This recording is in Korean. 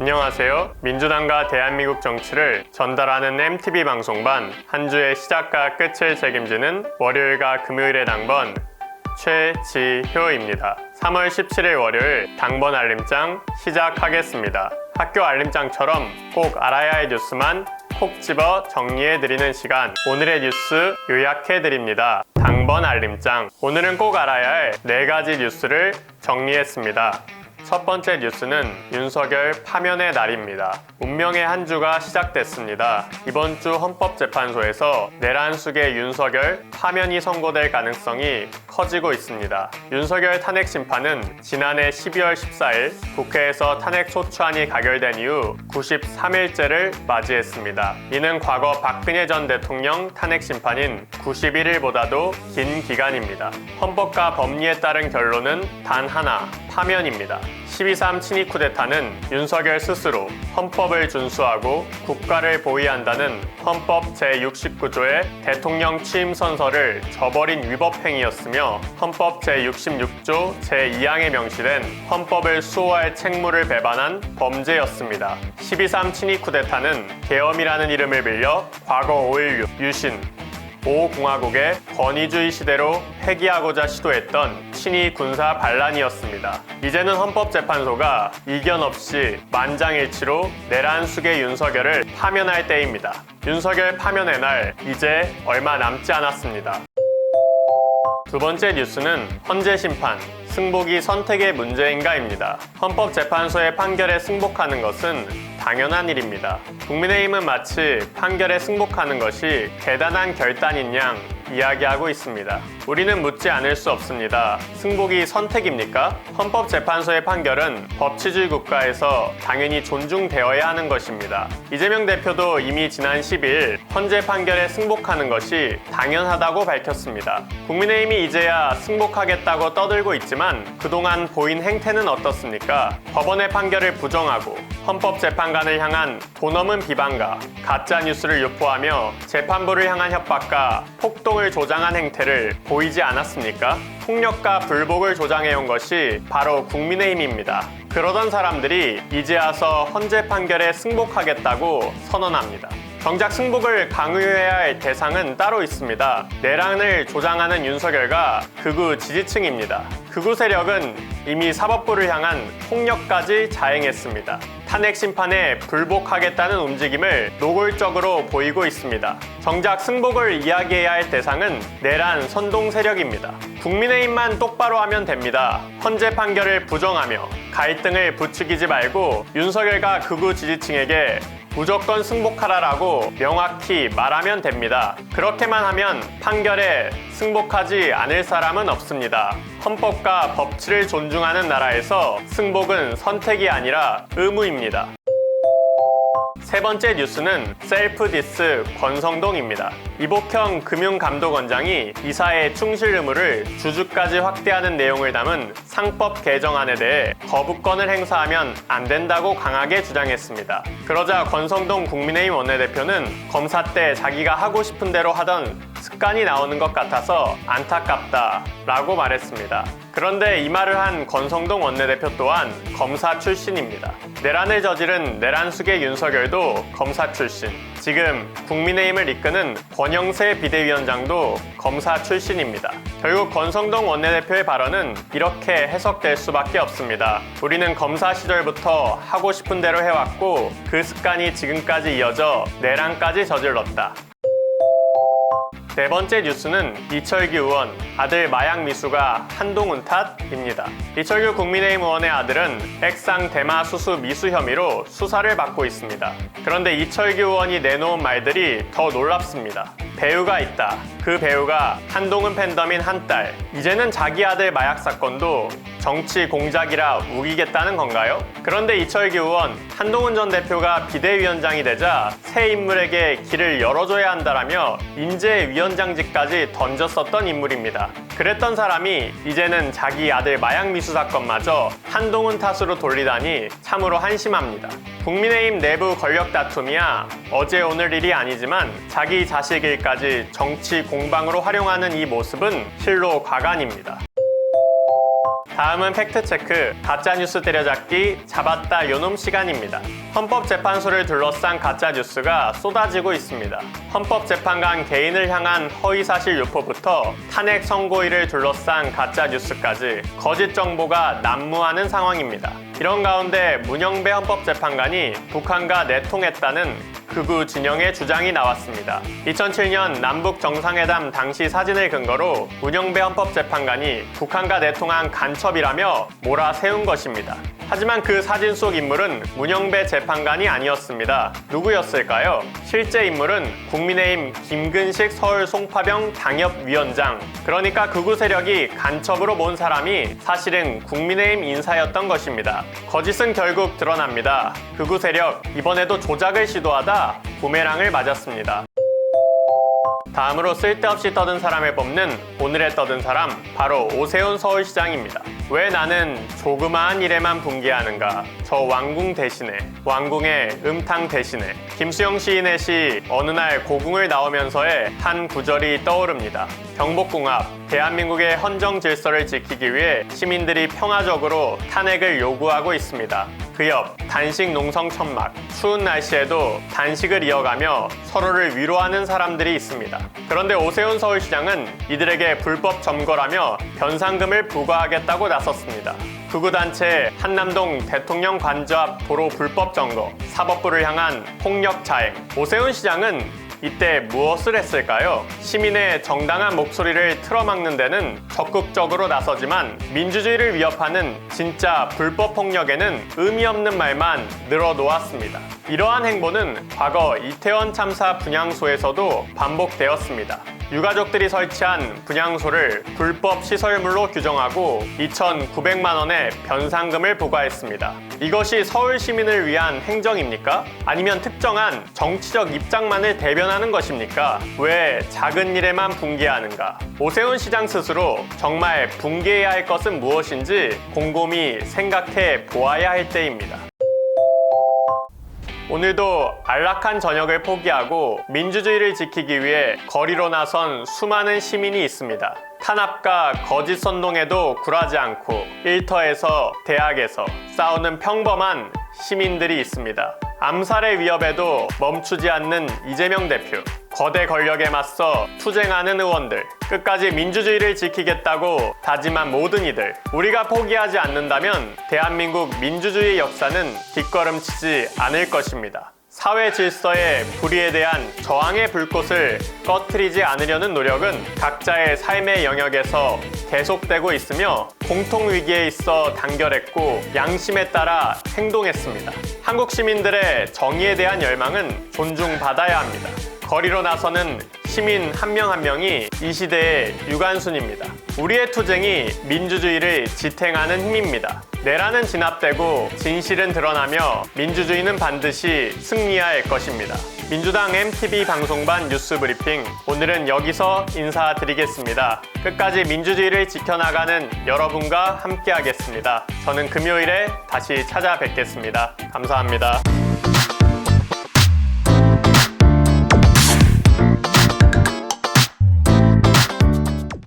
안녕하세요. 민주당과 대한민국 정치를 전달하는 MTV 방송반 한 주의 시작과 끝을 책임지는 월요일과 금요일의 당번 최지효입니다. 3월 17일 월요일 당번 알림장 시작하겠습니다. 학교 알림장처럼 꼭 알아야 할 뉴스만 콕 집어 정리해드리는 시간, 오늘의 뉴스 요약해드립니다. 당번 알림장. 오늘은 꼭 알아야 할 4가지 뉴스를 정리했습니다. 첫 번째 뉴스는 윤석열 파면의 날입니다. 운명의 한 주가 시작됐습니다. 이번 주 헌법재판소에서 내란 속의 윤석열 파면이 선고될 가능성이 커지고 있습니다. 윤석열 탄핵 심판은 지난해 12월 14일 국회에서 탄핵 소추안이 가결된 이후 93일째를 맞이했습니다. 이는 과거 박근혜 전 대통령 탄핵 심판인 91일보다도 긴 기간입니다. 헌법과 법리에 따른 결론은 단 하나, 파면입니다. 12.3 친위 쿠데타는 윤석열 스스로 헌법을 준수하고 국가를 보위한다는 헌법 제69조의 대통령 취임 선서를 저버린 위법 행위였으며 헌법 제66조 제2항에 명시된 헌법을 수호할 책무를 배반한 범죄였습니다. 12.3 친위 쿠데타는 계엄이라는 이름을 빌려 과거 5.16 유신 5공화국의 권위주의 시대로 회귀하고자 시도했던 친위 군사 반란이었습니다. 이제는 헌법재판소가 이견 없이 만장일치로 내란 숙의 윤석열을 파면할 때입니다. 윤석열 파면의 날 이제 얼마 남지 않았습니다. 두 번째 뉴스는 헌재 심판, 승복이 선택의 문제인가입니다. 헌법재판소의 판결에 승복하는 것은 당연한 일입니다. 국민의힘은 마치 판결에 승복하는 것이 대단한 결단인 양 이야기하고 있습니다. 우리는 묻지 않을 수 없습니다. 승복이 선택입니까? 헌법재판소의 판결은 법치주의 국가에서 당연히 존중되어야 하는 것입니다. 이재명 대표도 이미 지난 10일 헌재 판결에 승복하는 것이 당연하다고 밝혔습니다. 국민의힘이 이제야 승복하겠다고 떠들고 있지만 그동안 보인 행태는 어떻습니까? 법원의 판결을 부정하고 헌법재판관을 향한 도넘은 비방과 가짜뉴스를 유포하며 재판부를 향한 협박과 폭동을 조장한 행태를 보이지 않았습니까? 폭력과 불복을 조장해온 것이 바로 국민의힘입니다. 그러던 사람들이 이제 와서 헌재 판결에 승복하겠다고 선언합니다. 정작 승복을 강요해야 할 대상은 따로 있습니다. 내란을 조장하는 윤석열과 극우 지지층입니다. 극우 세력은 이미 사법부를 향한 폭력까지 자행했습니다. 탄핵 심판에 불복하겠다는 움직임을 노골적으로 보이고 있습니다. 정작 승복을 이야기해야 할 대상은 내란 선동 세력입니다. 국민의힘만 똑바로 하면 됩니다. 헌재 판결을 부정하며 갈등을 부추기지 말고 윤석열과 극우 지지층에게 무조건 승복하라라고 명확히 말하면 됩니다. 그렇게만 하면 판결에 승복하지 않을 사람은 없습니다. 헌법과 법치를 존중하는 나라에서 승복은 선택이 아니라 의무입니다. 세 번째 뉴스는 셀프 디스 권성동입니다. 이복형 금융감독원장이 이사의 충실 의무를 주주까지 확대하는 내용을 담은 상법 개정안에 대해 거부권을 행사하면 안 된다고 강하게 주장했습니다. 그러자 권성동 국민의힘 원내대표는 검사 때 자기가 하고 싶은 대로 하던 습관이 나오는 것 같아서 안타깝다라고 말했습니다. 그런데 이 말을 한 권성동 원내대표 또한 검사 출신입니다. 내란을 저지른 내란 숙의 윤석열도 검사 출신, 지금 국민의힘을 이끄는 권영세 비대위원장도 검사 출신입니다. 결국 권성동 원내대표의 발언은 이렇게 해석될 수밖에 없습니다. 우리는 검사 시절부터 하고 싶은 대로 해왔고 그 습관이 지금까지 이어져 내란까지 저질렀다. 네 번째 뉴스는 이철규 의원, 아들 마약 미수가 한동훈 탓입니다. 이철규 국민의힘 의원의 아들은 액상 대마 수수 미수 혐의로 수사를 받고 있습니다. 그런데 이철규 의원이 내놓은 말들이 더 놀랍습니다. 배우가 있다. 그 배우가 한동훈 팬덤인 한딸. 이제는 자기 아들 마약 사건도 정치 공작이라 우기겠다는 건가요? 그런데 이철규 의원, 한동훈 전 대표가 비대위원장이 되자 새 인물에게 길을 열어줘야 한다라며 인재위원장직까지 던졌었던 인물입니다. 그랬던 사람이 이제는 자기 아들 마약 미수 사건마저 한동훈 탓으로 돌리다니 참으로 한심합니다. 국민의힘 내부 권력 다툼이야 어제 오늘 일이 아니지만 자기 자식 일까지 정치 공방으로 활용하는 이 모습은 실로 과간입니다. 다음은 팩트체크, 가짜뉴스 때려잡기, 잡았다 요놈 시간입니다. 헌법재판소를 둘러싼 가짜뉴스가 쏟아지고 있습니다. 헌법재판관 개인을 향한 허위사실 유포부터 탄핵 선고일을 둘러싼 가짜뉴스까지 거짓 정보가 난무하는 상황입니다. 이런 가운데 문영배 헌법재판관이 북한과 내통했다는 극우 진영의 주장이 나왔습니다. 2007년 남북 정상회담 당시 사진을 근거로 문영배 헌법재판관이 북한과 내통한 간첩이라며 몰아세운 것입니다. 하지만 그 사진 속 인물은 문영배 재판관이 아니었습니다. 누구였을까요? 실제 인물은 국민의힘 김근식 서울 송파병 당협위원장, 그러니까 극우 세력이 간첩으로 몬 사람이 사실은 국민의힘 인사였던 것입니다. 거짓은 결국 드러납니다. 극우 세력, 이번에도 조작을 시도하다 부메랑을 맞았습니다. 다음으로 쓸데없이 떠든 사람을 뽑는 오늘의 떠든 사람, 바로 오세훈 서울시장입니다. 왜 나는 조그마한 일에만 분개하는가? 저 왕궁 대신에, 왕궁의 음탕 대신에. 김수영 시인의 시 어느 날 고궁을 나오면서의 한 구절이 떠오릅니다. 경복궁 앞, 대한민국의 헌정 질서를 지키기 위해 시민들이 평화적으로 탄핵을 요구하고 있습니다. 그 옆 단식 농성 천막, 추운 날씨에도 단식을 이어가며 서로를 위로하는 사람들이 있습니다. 그런데 오세훈 서울시장은 이들에게 불법 점거라며 변상금을 부과하겠다고 나섰습니다. 극우단체 한남동 대통령 관저 앞 도로 불법 점거, 사법부를 향한 폭력 자행. 오세훈 시장은 이때 무엇을 했을까요? 시민의 정당한 목소리를 틀어막는 데는 적극적으로 나서지만 민주주의를 위협하는 진짜 불법 폭력에는 의미 없는 말만 늘어놓았습니다. 이러한 행보는 과거 이태원 참사 분향소에서도 반복되었습니다. 유가족들이 설치한 분향소를 불법 시설물로 규정하고 2,900만 원의 변상금을 부과했습니다. 이것이 서울 시민을 위한 행정입니까? 아니면 특정한 정치적 입장만을 대변하는 것입니까? 왜 작은 일에만 분개하는가? 오세훈 시장 스스로 정말 분개해야 할 것은 무엇인지 곰곰이 생각해 보아야 할 때입니다. 오늘도 안락한 저녁을 포기하고 민주주의를 지키기 위해 거리로 나선 수많은 시민이 있습니다. 탄압과 거짓 선동에도 굴하지 않고 일터에서 대학에서 싸우는 평범한 시민들이 있습니다. 암살의 위협에도 멈추지 않는 이재명 대표, 거대 권력에 맞서 투쟁하는 의원들, 끝까지 민주주의를 지키겠다고 다짐한 모든 이들, 우리가 포기하지 않는다면 대한민국 민주주의의 역사는 뒷걸음치지 않을 것입니다. 사회 질서의 불의에 대한 저항의 불꽃을 꺼트리지 않으려는 노력은 각자의 삶의 영역에서 계속되고 있으며 공통위기에 있어 단결했고 양심에 따라 행동했습니다. 한국 시민들의 정의에 대한 열망은 존중받아야 합니다. 거리로 나서는 시민 한 명 한 명이 이 시대의 유관순입니다. 우리의 투쟁이 민주주의를 지탱하는 힘입니다. 내란은 진압되고 진실은 드러나며 민주주의는 반드시 승리할 것입니다. 민주당 MTV 방송반 뉴스 브리핑, 오늘은 여기서 인사드리겠습니다. 끝까지 민주주의를 지켜나가는 여러분과 함께하겠습니다. 저는 금요일에 다시 찾아뵙겠습니다. 감사합니다.